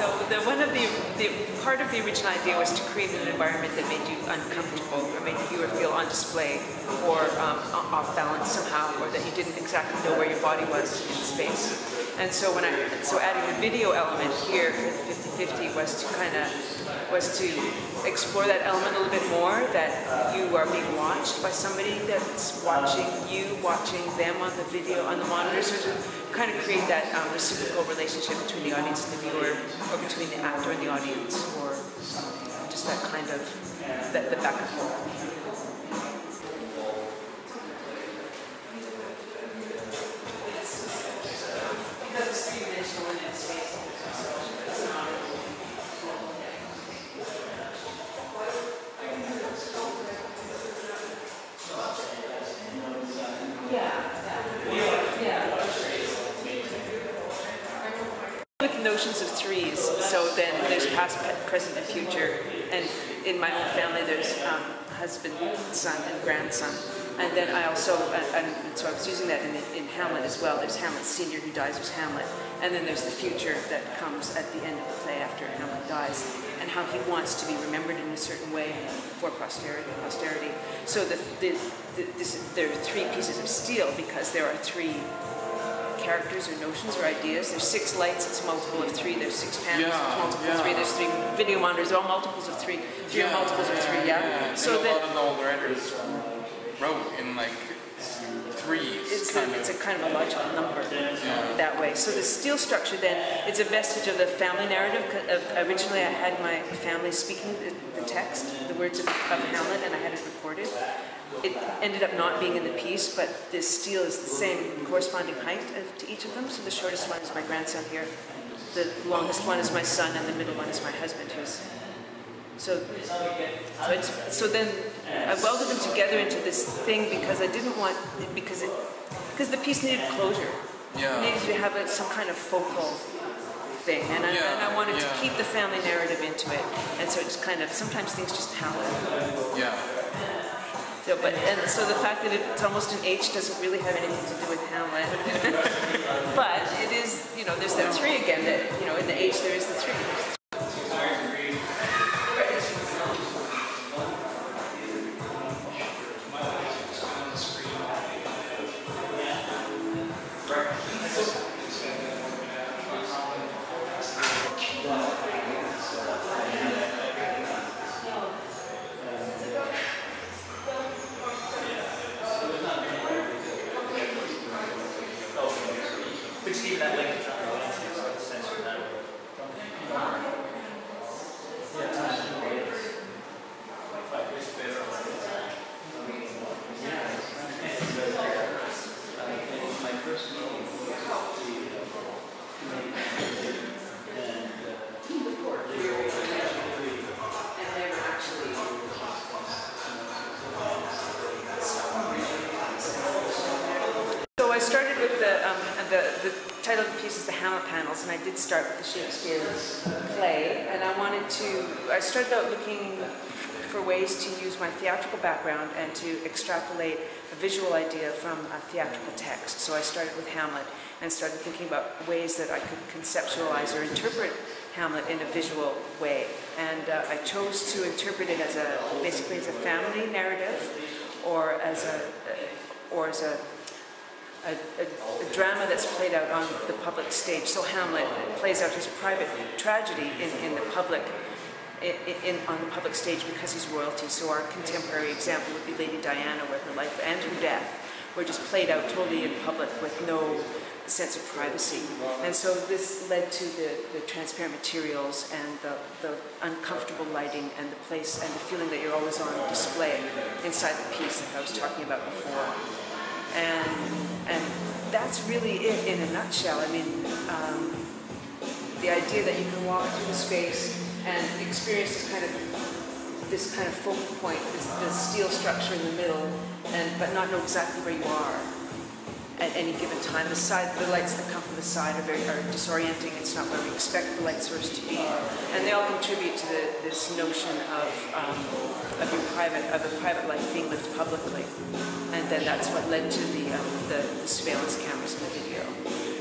So the part of the original idea was to create an environment that made you uncomfortable, or made the viewer feel on display, or off balance somehow, or that you didn't exactly know where your body was in space. And so adding the video element here for 50/50 was to explore that element a little bit more, that you are being watched by somebody that's watching you, watching them on the video, on the monitor, so to kind of create that reciprocal relationship between the audience and the viewer, or between the actor and the audience, or just that kind of, the back and forth. Because it's three-dimensional and it's space. With notions of threes, so then there's past, present, and future. And in my own family, there's husband, son, and grandson. And then I also, so I was using that in Hamlet as well. There's Hamlet Senior who dies, there's Hamlet. And then there's the future that comes at the end of the play after Hamlet dies, and how he wants to be remembered in a certain way for posterity. So there are three pieces of steel because there are three characters or notions or ideas. There's 6 lights, it's a multiple of 3. There's 6 panels, it's multiple of 3. There's 3 video monitors, all multiples of 3. 3 are multiples of 3, yeah. So that a lot of the writers wrote in like 3s. It's a kind of a logical number that way. So the steel structure then, it's a vestige of the family narrative. Originally I had my family speaking the text, the words of Hamlet, and I had it recorded. It ended up not being in the piece, but this steel is the same corresponding height to each of them. So the shortest one is my grandson here, the longest one is my son, and the middle one is my husband. So then I welded them together into this thing because I didn't want, because the piece needed closure. Yeah. It needed to have some kind of focal thing, and I wanted to keep the family narrative into it, and so it's kind of, sometimes things just happen. Yeah. So, so the fact that it's almost an H doesn't really have anything to do with Hamlet. But it is, there's that 3 again, that, in the H there is the 3. So I started with the title of the piece is the Hamlet panels, and I did start with the Shakespeare play, and I started out looking for ways to use my theatrical background and to extrapolate a visual idea from a theatrical text. So I started with Hamlet and started thinking about ways that I could conceptualize or interpret Hamlet in a visual way. And I chose to interpret it as basically as a family narrative, or as a drama that's played out on the public stage. So Hamlet plays out his private tragedy on the public stage because he's royalty. So our contemporary example would be Lady Diana, where her life and her death were just played out totally in public with no sense of privacy. And so this led to the transparent materials and the uncomfortable lighting and the place and the feeling that you're always on display inside the piece that I was talking about before. And that's really it in a nutshell. I mean, the idea that you can walk through the space and experience this kind of focal point, this steel structure in the middle, but not know exactly where you are at any given time. The lights that come from the side are disorienting. It's not where we expect the light source to be, and they all contribute to this notion of a private life being lived publicly. And then that's what led to the surveillance cameras in the video.